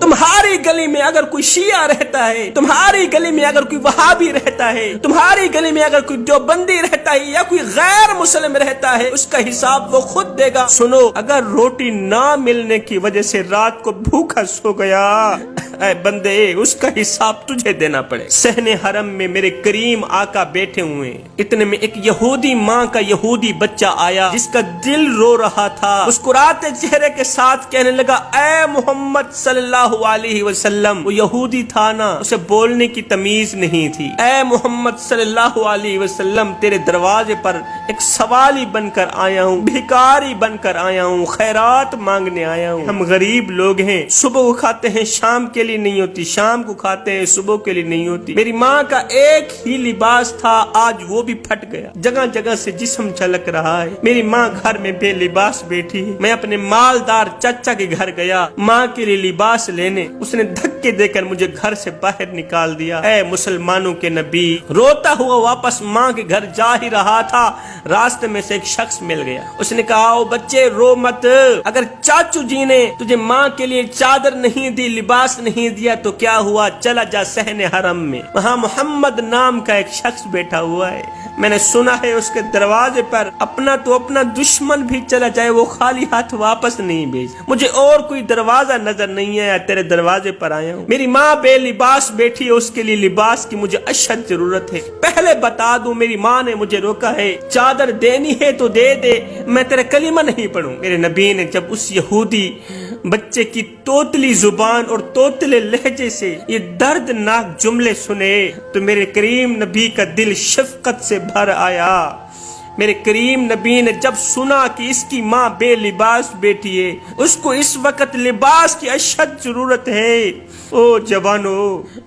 तुम्हारी गली में अगर कोई शिया रहता है, तुम्हारी गली में अगर कोई वहाबी रहता है, तुम्हारी गली में अगर कोई देवबंदी रहता है या कोई गैर मुस्लिम रहता है, उसका हिसाब वो खुद देगा। सुनो, अगर रोटी ना मिलने की वजह से रात को भूखा सो गया, ऐ बंदे, उसका हिसाब तुझे देना पड़े। सहने हरम में मेरे करीम आका बैठे हुए हैं, इतने में एक यहूदी माँ का यहूदी बच्चा आया जिसका दिल रो रहा था। मुस्कुराते चेहरे के साथ कहने लगा, ऐ मोहम्मद सल्लल्लाहु अलैहि वसल्लम। वो यहूदी था ना, उसे बोलने की तमीज नहीं थी। ऐ मोहम्मद सल्लल्लाहु अलैहि वसल्लम, तेरे दरवाजे पर एक सवाली बनकर आया हूँ, भिखारी बनकर आया हूँ, खैरात मांगने आया हूँ। हम गरीब लोग हैं, सुबह को खाते हैं, शाम के लिए नहीं होती, शाम को खाते हैं, सुबह के लिए नहीं होती। मेरी माँ का एक ही लिबास था, आज वो भी फट गया, जगह जगह से जिस्म झलक रहा है। मेरी माँ घर में बेलिबास बैठी है। मैं अपने मालदार चाचा के घर गया माँ के लिए लिबास लेने, उसने धक्के देकर मुझे घर से बाहर निकाल दिया। ऐ मुसलमानों के नबी, रोता हुआ वापस माँ के घर जा ही रहा था, रास्ते में से एक शख्स मिल गया। उसने कहा, ओ बच्चे रो मत, अगर चाचू जी ने तुझे माँ के लिए चादर नहीं दी, लिबास नहीं दिया तो क्या हुआ, चला जा सहने हरम में, वहाँ मोहम्मद नाम का एक शख्स बैठा हुआ है। मैंने सुना है उसके दरवाजे पर अपना तो अपना दुश्मन भी चला जाए, वो खाली हाथ वापस नहीं भेज। मुझे और कोई दरवाजा नजर नहीं आया, तेरे दरवाजे पर आया हूँ। मेरी माँ बेलिबास बैठी है, उसके लिए लिबास की मुझे अशद जरूरत है। पहले बता दूं, मेरी माँ ने मुझे रोका है, चादर देनी है तो दे दे, मैं तेरा कलीमा नहीं पढ़ूं। मेरे नबी ने जब उस यहूदी बच्चे की तोतली जुबान और तोतले लहजे से ये दर्दनाक जुमले सुने तो मेरे करीम नबी का दिल शफकत से भर आया। मेरे करीम नबी ने जब सुना कि इसकी माँ बेलिबास बैठी है, उसको इस वक्त लिबास की अशद जरूरत है, ओ जवानो,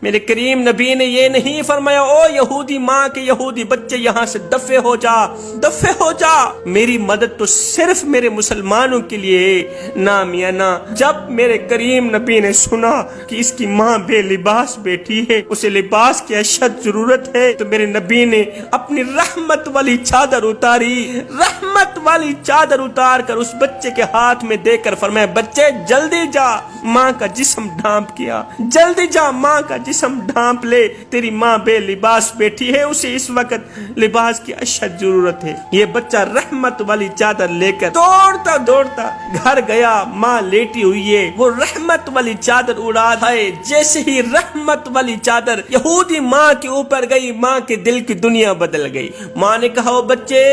मेरे करीम नबी ने ये नहीं फरमाया, ओ यहूदी माँ के यहूदी बच्चे यहाँ से दफे हो जा, दफे हो जा। मेरी मदद तो सिर्फ मेरे मुसलमानों के लिए ना मियाँ ना। जब मेरे करीम नबी ने सुना कि इसकी माँ बेलिबास बैठी है, उसे लिबास की अशद जरूरत है, तो मेरे नबी ने अपनी रहमत वाली चादर उतारी, रहमत वाली चादर उतार कर उस बच्चे के हाथ में देकर फरमाया, बच्चे जल्दी जा, माँ का जिस्म ढांप किया, जल्दी जा, माँ का जिस्म ढांप ले, तेरी माँ बेलिबास बैठी है, उसे इस वक्त लिबास की अशद जरूरत है। ये बच्चा रहमत वाली चादर लेकर दौड़ता दौड़ता घर गया, माँ लेटी हुई है, वो रहमत वाली चादर उड़ा है। जैसे ही रहमत वाली चादर यहूदी माँ के ऊपर गई, माँ के दिल की दुनिया बदल गई। माँ ने कहा, ओ बच्चे,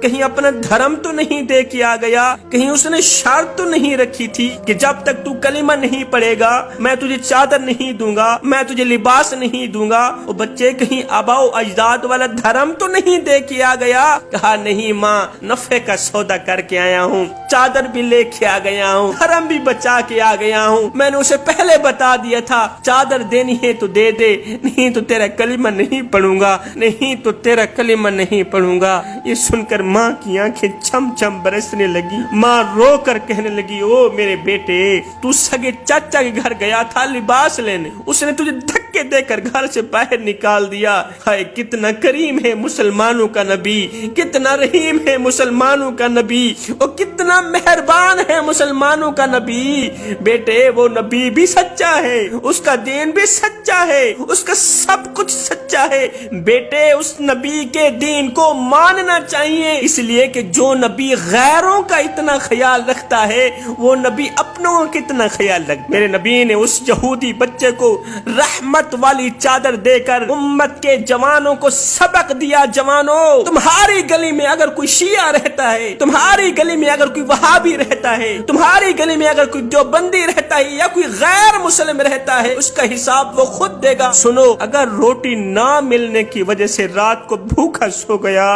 कहीं अपना धर्म तो नहीं दे के आ गया, कहीं उसने शर्त तो नहीं रखी थी कि जब तक तू कलिमा नहीं पढ़ेगा मैं तुझे चादर नहीं दूंगा, मैं तुझे लिबास नहीं दूंगा। वो बच्चे, कहीं आबाओ अजदाद वाला धर्म तो नहीं दे के आ गया? कहा, नहीं माँ, नफे का सौदा करके आया हूँ, चादर भी लेके आ गया हूँ, धर्म भी बचा के आ गया हूँ। मैंने उसे पहले बता दिया था, चादर देनी है तो दे दे, नहीं तो तेरा कलिमा नहीं पढ़ूंगा, नहीं तो तेरा कलिमा नहीं पढ़ूंगा। ये सुनकर माँ की आंखें छम छम बरसने लगी। माँ रो कर कहने लगी, ओ मेरे बेटे, तू सगे चाचा के घर गया था लिबास लेने, उसने तुझे धक्के देकर घर से बाहर निकाल दिया। हाय, कितना करीम है मुसलमानों का नबी, कितना रहीम है मुसलमानों का नबी, और कितना मेहरबान है मुसलमानों का नबी। बेटे, वो नबी भी सच्चा है, उसका दीन भी सच्चा है, उसका सब कुछ सच्चा है। बेटे, उस नबी के दीन को मानना चाहिए, इसलिए कि जो नबी गैरों का इतना ख्याल रखता है, वो नबी अपनों का कितना ख्याल रख। मेरे नबी ने उस यहूदी बच्चे को रहमत वाली चादर देकर उम्मत के जवानों को सबक दिया, जवानों, तुम्हारी गली में अगर कोई शिया रहता है, तुम्हारी गली में अगर कोई वहाबी रहता है, तुम्हारी गली में अगर कोई देवबंदी रहता है या कोई गैर मुस्लिम रहता है, उसका हिसाब वो खुद देगा। सुनो, अगर रोटी ना मिलने की वजह से रात को भूखा सो गया,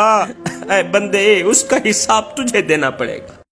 ऐ बंदे, उसका हिसाब तुझे देना पड़ेगा।